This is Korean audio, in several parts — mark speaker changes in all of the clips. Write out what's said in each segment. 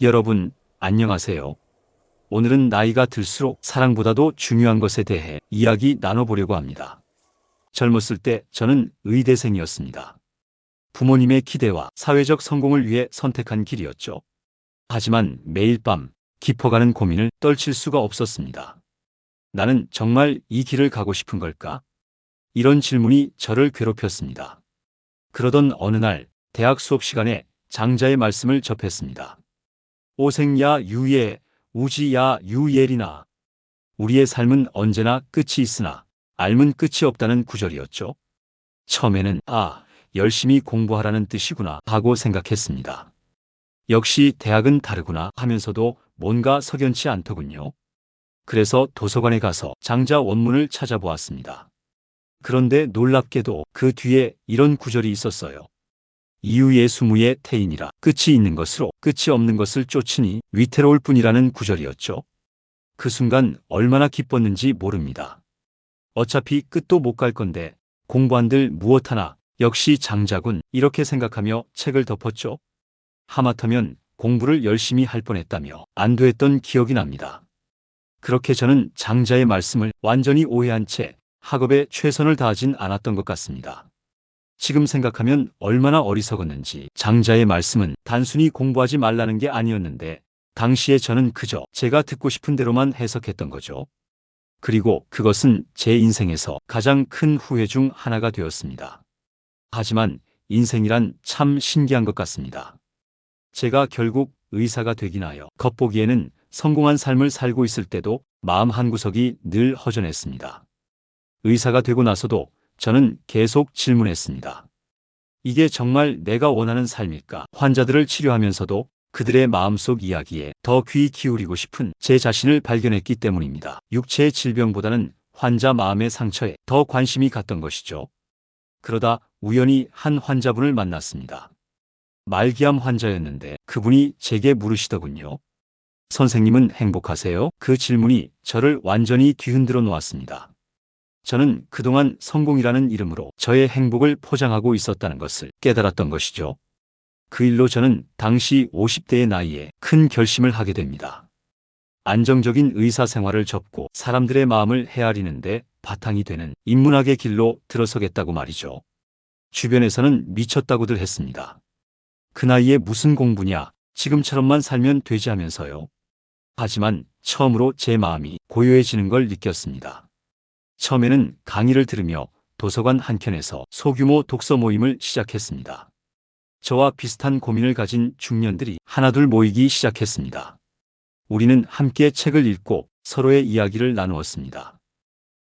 Speaker 1: 여러분, 안녕하세요. 오늘은 나이가 들수록 사랑보다도 중요한 것에 대해 이야기 나눠보려고 합니다. 젊었을 때 저는 의대생이었습니다. 부모님의 기대와 사회적 성공을 위해 선택한 길이었죠. 하지만 매일 밤 깊어가는 고민을 떨칠 수가 없었습니다. 나는 정말 이 길을 가고 싶은 걸까? 이런 질문이 저를 괴롭혔습니다. 그러던 어느 날 대학 수업 시간에 장자의 말씀을 접했습니다. 오생야 유예, 우지야 유예리나. 우리의 삶은 언제나 끝이 있으나 삶은 끝이 없다는 구절이었죠. 처음에는 열심히 공부하라는 뜻이구나 하고 생각했습니다. 역시 대학은 다르구나 하면서도 뭔가 석연치 않더군요. 그래서 도서관에 가서 장자 원문을 찾아보았습니다. 그런데 놀랍게도 그 뒤에 이런 구절이 있었어요. 이유의 수무의 태인이라 끝이 있는 것으로 끝이 없는 것을 쫓으니 위태로울 뿐이라는 구절이었죠. 그 순간 얼마나 기뻤는지 모릅니다. 어차피 끝도 못 갈 건데 공부한들 무엇 하나 역시 장자군 이렇게 생각하며 책을 덮었죠. 하마터면 공부를 열심히 할 뻔했다며 안도했던 기억이 납니다. 그렇게 저는 장자의 말씀을 완전히 오해한 채 학업에 최선을 다하진 않았던 것 같습니다. 지금 생각하면 얼마나 어리석었는지. 장자의 말씀은 단순히 공부하지 말라는 게 아니었는데 당시에 저는 그저 제가 듣고 싶은 대로만 해석했던 거죠. 그리고 그것은 제 인생에서 가장 큰 후회 중 하나가 되었습니다. 하지만 인생이란 참 신기한 것 같습니다. 제가 결국 의사가 되긴 하여 겉보기에는 성공한 삶을 살고 있을 때도 마음 한구석이 늘 허전했습니다. 의사가 되고 나서도 저는 계속 질문했습니다. 이게 정말 내가 원하는 삶일까? 환자들을 치료하면서도 그들의 마음속 이야기에 더 귀 기울이고 싶은 제 자신을 발견했기 때문입니다. 육체의 질병보다는 환자 마음의 상처에 더 관심이 갔던 것이죠. 그러다 우연히 한 환자분을 만났습니다. 말기암 환자였는데 그분이 제게 물으시더군요. 선생님은 행복하세요? 그 질문이 저를 완전히 뒤흔들어 놓았습니다. 저는 그동안 성공이라는 이름으로 저의 행복을 포장하고 있었다는 것을 깨달았던 것이죠. 그 일로 저는 당시 50대의 나이에 큰 결심을 하게 됩니다. 안정적인 의사 생활을 접고 사람들의 마음을 헤아리는데 바탕이 되는 인문학의 길로 들어서겠다고 말이죠. 주변에서는 미쳤다고들 했습니다. 그 나이에 무슨 공부냐, 지금처럼만 살면 되지 하면서요. 하지만 처음으로 제 마음이 고요해지는 걸 느꼈습니다. 처음에는 강의를 들으며 도서관 한켠에서 소규모 독서 모임을 시작했습니다. 저와 비슷한 고민을 가진 중년들이 하나둘 모이기 시작했습니다. 우리는 함께 책을 읽고 서로의 이야기를 나누었습니다.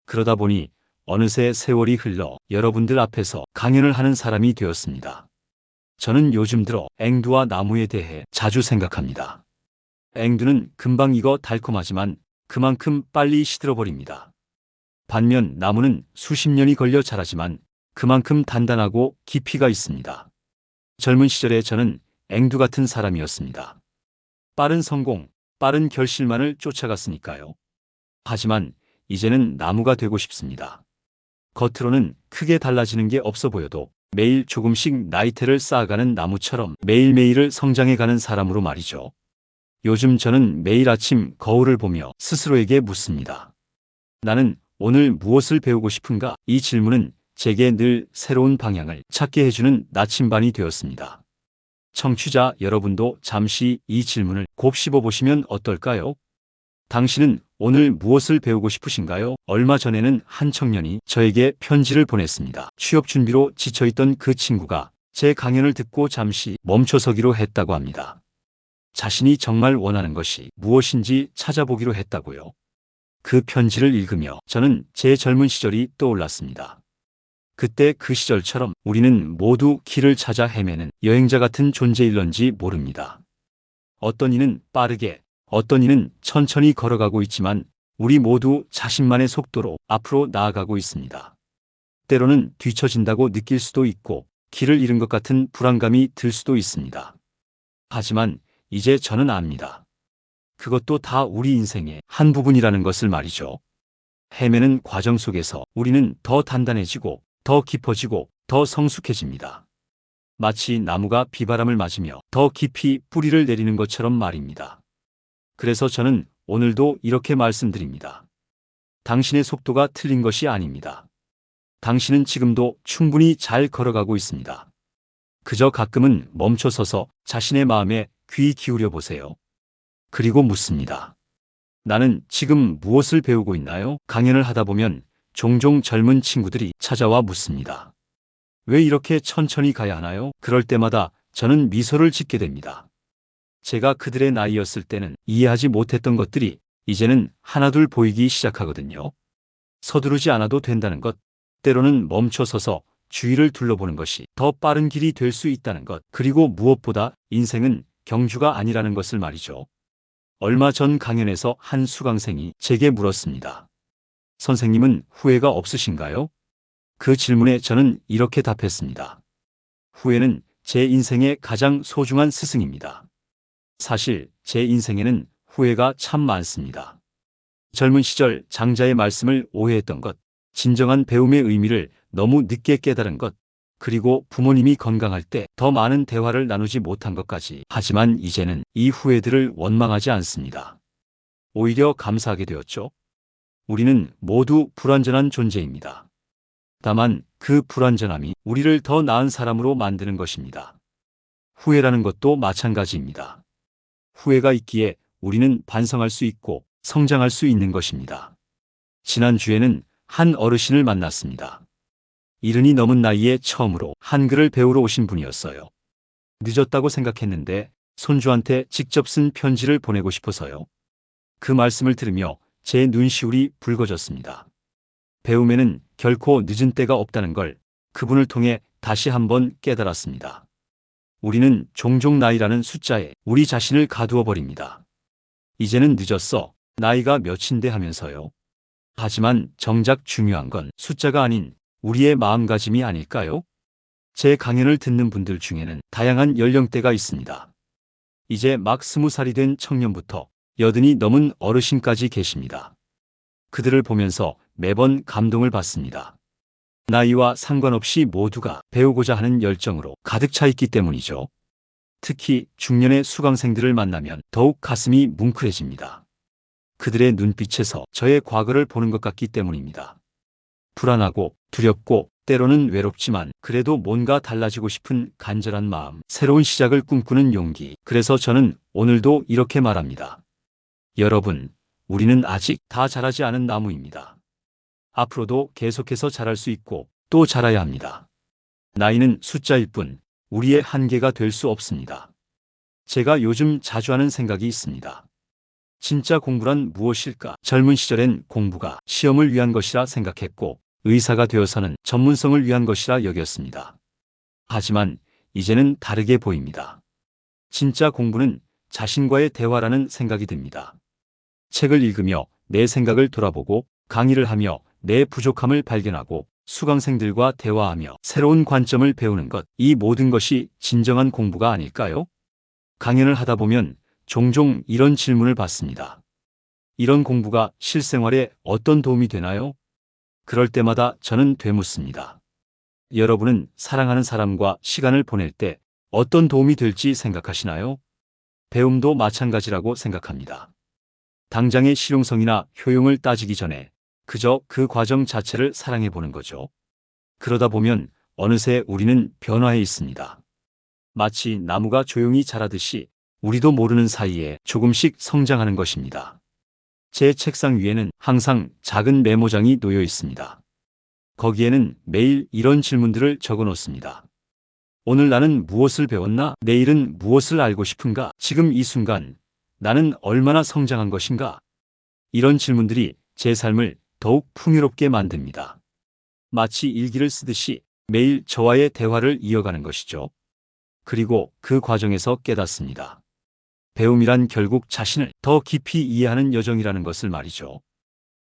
Speaker 1: 그러다 보니 어느새 세월이 흘러 여러분들 앞에서 강연을 하는 사람이 되었습니다. 저는 요즘 들어 앵두와 나무에 대해 자주 생각합니다. 앵두는 금방 익어 달콤하지만 그만큼 빨리 시들어버립니다. 반면 나무는 수십 년이 걸려 자라지만 그만큼 단단하고 깊이가 있습니다. 젊은 시절에 저는 앵두 같은 사람이었습니다. 빠른 성공, 빠른 결실만을 쫓아갔으니까요. 하지만 이제는 나무가 되고 싶습니다. 겉으로는 크게 달라지는 게 없어 보여도 매일 조금씩 나이테를 쌓아가는 나무처럼 매일매일을 성장해가는 사람으로 말이죠. 요즘 저는 매일 아침 거울을 보며 스스로에게 묻습니다. 나는 오늘 무엇을 배우고 싶은가? 이 질문은 제게 늘 새로운 방향을 찾게 해주는 나침반이 되었습니다. 청취자 여러분도 잠시 이 질문을 곱씹어 보시면 어떨까요? 당신은 오늘 무엇을 배우고 싶으신가요? 얼마 전에는 한 청년이 저에게 편지를 보냈습니다. 취업 준비로 지쳐있던 그 친구가 제 강연을 듣고 잠시 멈춰서기로 했다고 합니다. 자신이 정말 원하는 것이 무엇인지 찾아보기로 했다고요. 그 편지를 읽으며 저는 제 젊은 시절이 떠올랐습니다. 그때 그 시절처럼 우리는 모두 길을 찾아 헤매는 여행자 같은 존재일런지 모릅니다. 어떤 이는 빠르게, 어떤 이는 천천히 걸어가고 있지만 우리 모두 자신만의 속도로 앞으로 나아가고 있습니다. 때로는 뒤처진다고 느낄 수도 있고 길을 잃은 것 같은 불안감이 들 수도 있습니다. 하지만 이제 저는 압니다. 그것도 다 우리 인생의 한 부분이라는 것을 말이죠. 헤매는 과정 속에서 우리는 더 단단해지고 더 깊어지고 더 성숙해집니다. 마치 나무가 비바람을 맞으며 더 깊이 뿌리를 내리는 것처럼 말입니다. 그래서 저는 오늘도 이렇게 말씀드립니다. 당신의 속도가 틀린 것이 아닙니다. 당신은 지금도 충분히 잘 걸어가고 있습니다. 그저 가끔은 멈춰서서 자신의 마음에 귀 기울여 보세요. 그리고 묻습니다. 나는 지금 무엇을 배우고 있나요? 강연을 하다 보면 종종 젊은 친구들이 찾아와 묻습니다. 왜 이렇게 천천히 가야 하나요? 그럴 때마다 저는 미소를 짓게 됩니다. 제가 그들의 나이였을 때는 이해하지 못했던 것들이 이제는 하나둘 보이기 시작하거든요. 서두르지 않아도 된다는 것, 때로는 멈춰서서 주위를 둘러보는 것이 더 빠른 길이 될 수 있다는 것, 그리고 무엇보다 인생은 경주가 아니라는 것을 말이죠. 얼마 전 강연에서 한 수강생이 제게 물었습니다. 선생님은 후회가 없으신가요? 그 질문에 저는 이렇게 답했습니다. 후회는 제 인생의 가장 소중한 스승입니다. 사실 제 인생에는 후회가 참 많습니다. 젊은 시절 장자의 말씀을 오해했던 것, 진정한 배움의 의미를 너무 늦게 깨달은 것, 그리고 부모님이 건강할 때 더 많은 대화를 나누지 못한 것까지. 하지만 이제는 이 후회들을 원망하지 않습니다. 오히려 감사하게 되었죠. 우리는 모두 불완전한 존재입니다. 다만 그 불완전함이 우리를 더 나은 사람으로 만드는 것입니다. 후회라는 것도 마찬가지입니다. 후회가 있기에 우리는 반성할 수 있고 성장할 수 있는 것입니다. 지난주에는 한 어르신을 만났습니다. 70이 넘은 나이에 처음으로 한글을 배우러 오신 분이었어요. 늦었다고 생각했는데 손주한테 직접 쓴 편지를 보내고 싶어서요. 그 말씀을 들으며 제 눈시울이 붉어졌습니다. 배움에는 결코 늦은 때가 없다는 걸 그분을 통해 다시 한번 깨달았습니다. 우리는 종종 나이라는 숫자에 우리 자신을 가두어 버립니다. 이제는 늦었어. 나이가 몇인데 하면서요. 하지만 정작 중요한 건 숫자가 아닌 우리의 마음가짐이 아닐까요? 제 강연을 듣는 분들 중에는 다양한 연령대가 있습니다. 이제 막 20살이 된 청년부터 80이 넘은 어르신까지 계십니다. 그들을 보면서 매번 감동을 받습니다. 나이와 상관없이 모두가 배우고자 하는 열정으로 가득 차 있기 때문이죠. 특히 중년의 수강생들을 만나면 더욱 가슴이 뭉클해집니다. 그들의 눈빛에서 저의 과거를 보는 것 같기 때문입니다. 불안하고 두렵고 때로는 외롭지만 그래도 뭔가 달라지고 싶은 간절한 마음, 새로운 시작을 꿈꾸는 용기. 그래서 저는 오늘도 이렇게 말합니다. 여러분, 우리는 아직 다 자라지 않은 나무입니다. 앞으로도 계속해서 자랄 수 있고 또 자라야 합니다. 나이는 숫자일 뿐 우리의 한계가 될 수 없습니다. 제가 요즘 자주 하는 생각이 있습니다. 진짜 공부란 무엇일까? 젊은 시절엔 공부가 시험을 위한 것이라 생각했고 의사가 되어서는 전문성을 위한 것이라 여겼습니다. 하지만 이제는 다르게 보입니다. 진짜 공부는 자신과의 대화라는 생각이 듭니다. 책을 읽으며 내 생각을 돌아보고 강의를 하며 내 부족함을 발견하고 수강생들과 대화하며 새로운 관점을 배우는 것, 이 모든 것이 진정한 공부가 아닐까요? 강연을 하다 보면 종종 이런 질문을 받습니다. 이런 공부가 실생활에 어떤 도움이 되나요? 그럴 때마다 저는 되묻습니다. 여러분은 사랑하는 사람과 시간을 보낼 때 어떤 도움이 될지 생각하시나요? 배움도 마찬가지라고 생각합니다. 당장의 실용성이나 효용을 따지기 전에 그저 그 과정 자체를 사랑해 보는 거죠. 그러다 보면 어느새 우리는 변화해 있습니다. 마치 나무가 조용히 자라듯이 우리도 모르는 사이에 조금씩 성장하는 것입니다. 제 책상 위에는 항상 작은 메모장이 놓여 있습니다. 거기에는 매일 이런 질문들을 적어 놓습니다. 오늘 나는 무엇을 배웠나? 내일은 무엇을 알고 싶은가? 지금 이 순간 나는 얼마나 성장한 것인가? 이런 질문들이 제 삶을 더욱 풍요롭게 만듭니다. 마치 일기를 쓰듯이 매일 저와의 대화를 이어가는 것이죠. 그리고 그 과정에서 깨닫습니다. 배움이란 결국 자신을 더 깊이 이해하는 여정이라는 것을 말이죠.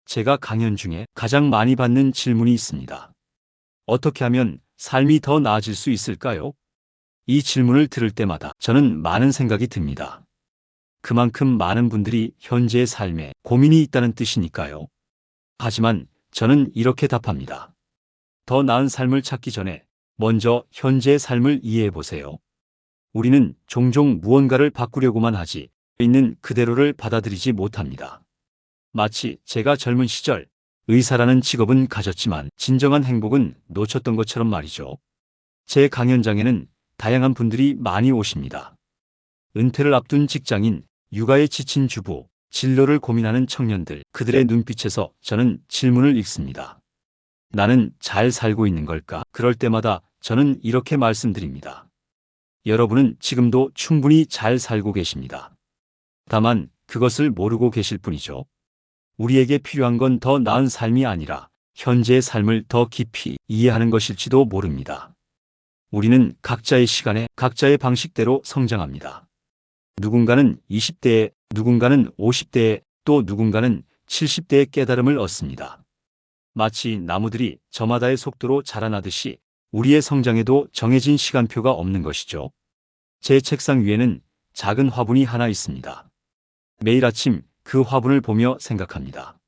Speaker 1: 제가 강연 중에 가장 많이 받는 질문이 있습니다. 어떻게 하면 삶이 더 나아질 수 있을까요? 이 질문을 들을 때마다 저는 많은 생각이 듭니다. 그만큼 많은 분들이 현재의 삶에 고민이 있다는 뜻이니까요. 하지만 저는 이렇게 답합니다. 더 나은 삶을 찾기 전에 먼저 현재의 삶을 이해해 보세요. 우리는 종종 무언가를 바꾸려고만 하지 있는 그대로를 받아들이지 못합니다. 마치 제가 젊은 시절 의사라는 직업은 가졌지만 진정한 행복은 놓쳤던 것처럼 말이죠. 제 강연장에는 다양한 분들이 많이 오십니다. 은퇴를 앞둔 직장인, 육아에 지친 주부, 진로를 고민하는 청년들, 그들의 눈빛에서 저는 질문을 읽습니다. 나는 잘 살고 있는 걸까? 그럴 때마다 저는 이렇게 말씀드립니다. 여러분은 지금도 충분히 잘 살고 계십니다. 다만 그것을 모르고 계실 뿐이죠. 우리에게 필요한 건 더 나은 삶이 아니라 현재의 삶을 더 깊이 이해하는 것일지도 모릅니다. 우리는 각자의 시간에 각자의 방식대로 성장합니다. 누군가는 20대에, 누군가는 50대에, 또 누군가는 70대의 깨달음을 얻습니다. 마치 나무들이 저마다의 속도로 자라나듯이 우리의 성장에도 정해진 시간표가 없는 것이죠. 제 책상 위에는 작은 화분이 하나 있습니다. 매일 아침 그 화분을 보며 생각합니다.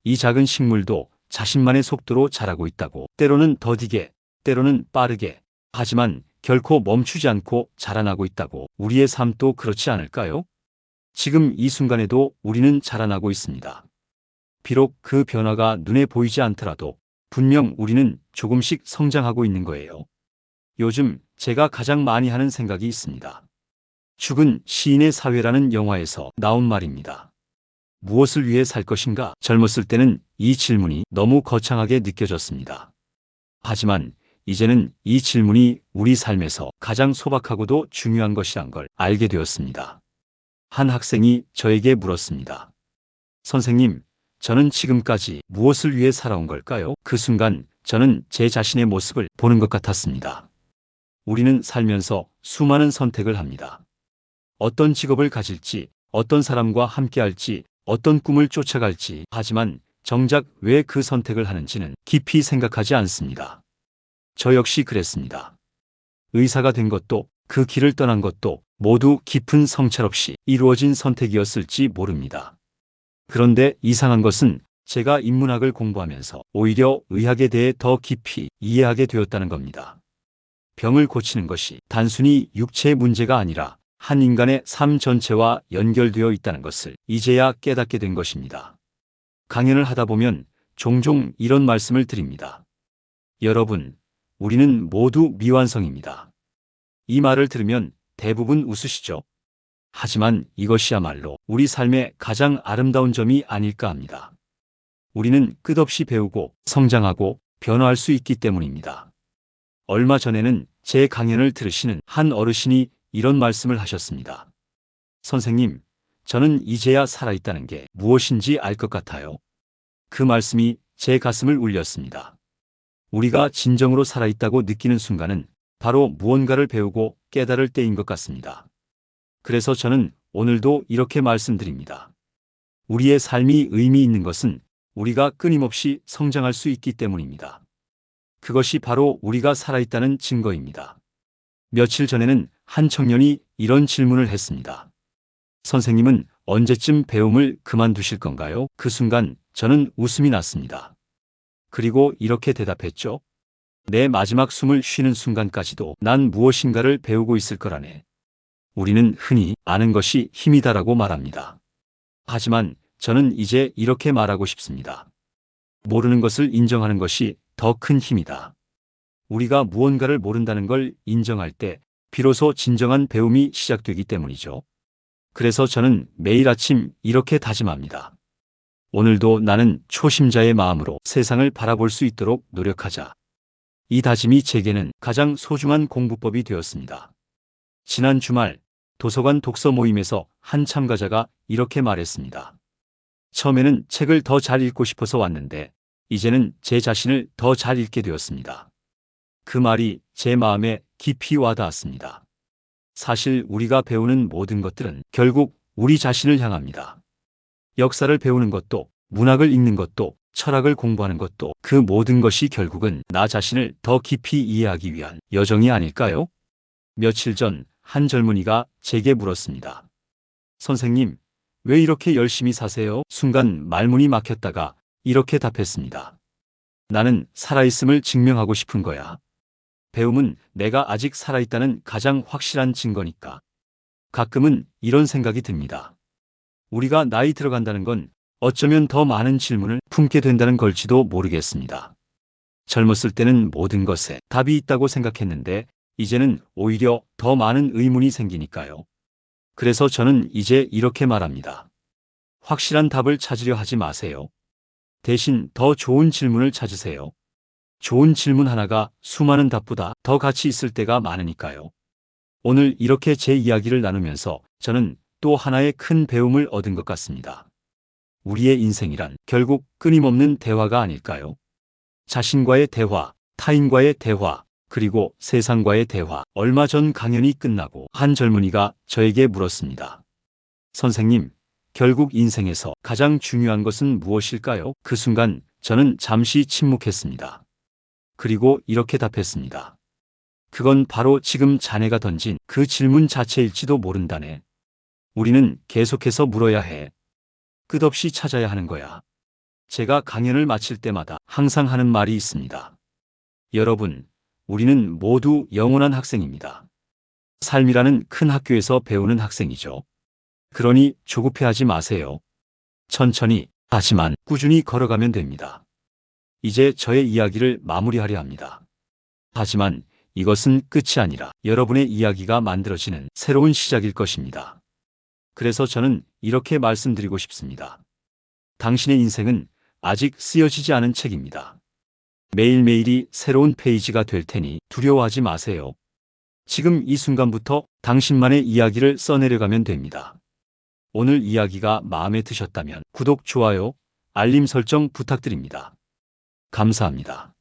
Speaker 1: 이 작은 식물도 자신만의 속도로 자라고 있다고, 때로는 더디게, 때로는 빠르게, 하지만 결코 멈추지 않고 자라나고 있다고. 우리의 삶도 그렇지 않을까요? 지금 이 순간에도 우리는 자라나고 있습니다. 비록 그 변화가 눈에 보이지 않더라도 분명 우리는 조금씩 성장하고 있는 거예요. 요즘 제가 가장 많이 하는 생각이 있습니다. 죽은 시인의 사회라는 영화에서 나온 말입니다. 무엇을 위해 살 것인가? 젊었을 때는 이 질문이 너무 거창하게 느껴졌습니다. 하지만 이제는 이 질문이 우리 삶에서 가장 소박하고도 중요한 것이란 걸 알게 되었습니다. 한 학생이 저에게 물었습니다. 선생님, 저는 지금까지 무엇을 위해 살아온 걸까요? 그 순간 저는 제 자신의 모습을 보는 것 같았습니다. 우리는 살면서 수많은 선택을 합니다. 어떤 직업을 가질지, 어떤 사람과 함께할지, 어떤 꿈을 쫓아갈지, 하지만 정작 왜 그 선택을 하는지는 깊이 생각하지 않습니다. 저 역시 그랬습니다. 의사가 된 것도, 그 길을 떠난 것도 모두 깊은 성찰 없이 이루어진 선택이었을지 모릅니다. 그런데 이상한 것은 제가 인문학을 공부하면서 오히려 의학에 대해 더 깊이 이해하게 되었다는 겁니다. 병을 고치는 것이 단순히 육체의 문제가 아니라 한 인간의 삶 전체와 연결되어 있다는 것을 이제야 깨닫게 된 것입니다. 강연을 하다 보면 종종 이런 말씀을 드립니다. 여러분, 우리는 모두 미완성입니다. 이 말을 들으면 대부분 웃으시죠? 하지만 이것이야말로 우리 삶의 가장 아름다운 점이 아닐까 합니다. 우리는 끝없이 배우고 성장하고 변화할 수 있기 때문입니다. 얼마 전에는 제 강연을 들으시는 한 어르신이 이런 말씀을 하셨습니다. 선생님, 저는 이제야 살아있다는 게 무엇인지 알 것 같아요. 그 말씀이 제 가슴을 울렸습니다. 우리가 진정으로 살아있다고 느끼는 순간은 바로 무언가를 배우고 깨달을 때인 것 같습니다. 그래서 저는 오늘도 이렇게 말씀드립니다. 우리의 삶이 의미 있는 것은 우리가 끊임없이 성장할 수 있기 때문입니다. 그것이 바로 우리가 살아있다는 증거입니다. 며칠 전에는 한 청년이 이런 질문을 했습니다. 선생님은 언제쯤 배움을 그만두실 건가요? 그 순간 저는 웃음이 났습니다. 그리고 이렇게 대답했죠. 내 마지막 숨을 쉬는 순간까지도 난 무엇인가를 배우고 있을 거라네. 우리는 흔히 아는 것이 힘이다라고 말합니다. 하지만 저는 이제 이렇게 말하고 싶습니다. 모르는 것을 인정하는 것이 더 큰 힘이다. 우리가 무언가를 모른다는 걸 인정할 때 비로소 진정한 배움이 시작되기 때문이죠. 그래서 저는 매일 아침 이렇게 다짐합니다. 오늘도 나는 초심자의 마음으로 세상을 바라볼 수 있도록 노력하자. 이 다짐이 제게는 가장 소중한 공부법이 되었습니다. 지난 주말 도서관 독서 모임에서 한 참가자가 이렇게 말했습니다. 처음에는 책을 더 잘 읽고 싶어서 왔는데 이제는 제 자신을 더 잘 읽게 되었습니다. 그 말이 제 마음에 깊이 와닿았습니다. 사실 우리가 배우는 모든 것들은 결국 우리 자신을 향합니다. 역사를 배우는 것도, 문학을 읽는 것도, 철학을 공부하는 것도 그 모든 것이 결국은 나 자신을 더 깊이 이해하기 위한 여정이 아닐까요? 며칠 전 한 젊은이가 제게 물었습니다. 선생님, 왜 이렇게 열심히 사세요? 순간 말문이 막혔다가 이렇게 답했습니다. 나는 살아있음을 증명하고 싶은 거야. 배움은 내가 아직 살아있다는 가장 확실한 증거니까. 가끔은 이런 생각이 듭니다. 우리가 나이 들어간다는 건 어쩌면 더 많은 질문을 품게 된다는 걸지도 모르겠습니다. 젊었을 때는 모든 것에 답이 있다고 생각했는데 이제는 오히려 더 많은 의문이 생기니까요. 그래서 저는 이제 이렇게 말합니다. 확실한 답을 찾으려 하지 마세요. 대신 더 좋은 질문을 찾으세요. 좋은 질문 하나가 수많은 답보다 더 가치 있을 때가 많으니까요. 오늘 이렇게 제 이야기를 나누면서 저는 또 하나의 큰 배움을 얻은 것 같습니다. 우리의 인생이란 결국 끊임없는 대화가 아닐까요? 자신과의 대화, 타인과의 대화, 그리고 세상과의 대화. 얼마 전 강연이 끝나고 한 젊은이가 저에게 물었습니다. 선생님, 결국 인생에서 가장 중요한 것은 무엇일까요? 그 순간 저는 잠시 침묵했습니다. 그리고 이렇게 답했습니다. 그건 바로 지금 자네가 던진 그 질문 자체일지도 모른다네. 우리는 계속해서 물어야 해. 끝없이 찾아야 하는 거야. 제가 강연을 마칠 때마다 항상 하는 말이 있습니다. 여러분, 우리는 모두 영원한 학생입니다. 삶이라는 큰 학교에서 배우는 학생이죠. 그러니 조급해하지 마세요. 천천히, 하지만 꾸준히 걸어가면 됩니다. 이제 저의 이야기를 마무리하려 합니다. 하지만 이것은 끝이 아니라 여러분의 이야기가 만들어지는 새로운 시작일 것입니다. 그래서 저는 이렇게 말씀드리고 싶습니다. 당신의 인생은 아직 쓰여지지 않은 책입니다. 매일매일이 새로운 페이지가 될 테니 두려워하지 마세요. 지금 이 순간부터 당신만의 이야기를 써내려가면 됩니다. 오늘 이야기가 마음에 드셨다면 구독, 좋아요, 알림 설정 부탁드립니다. 감사합니다.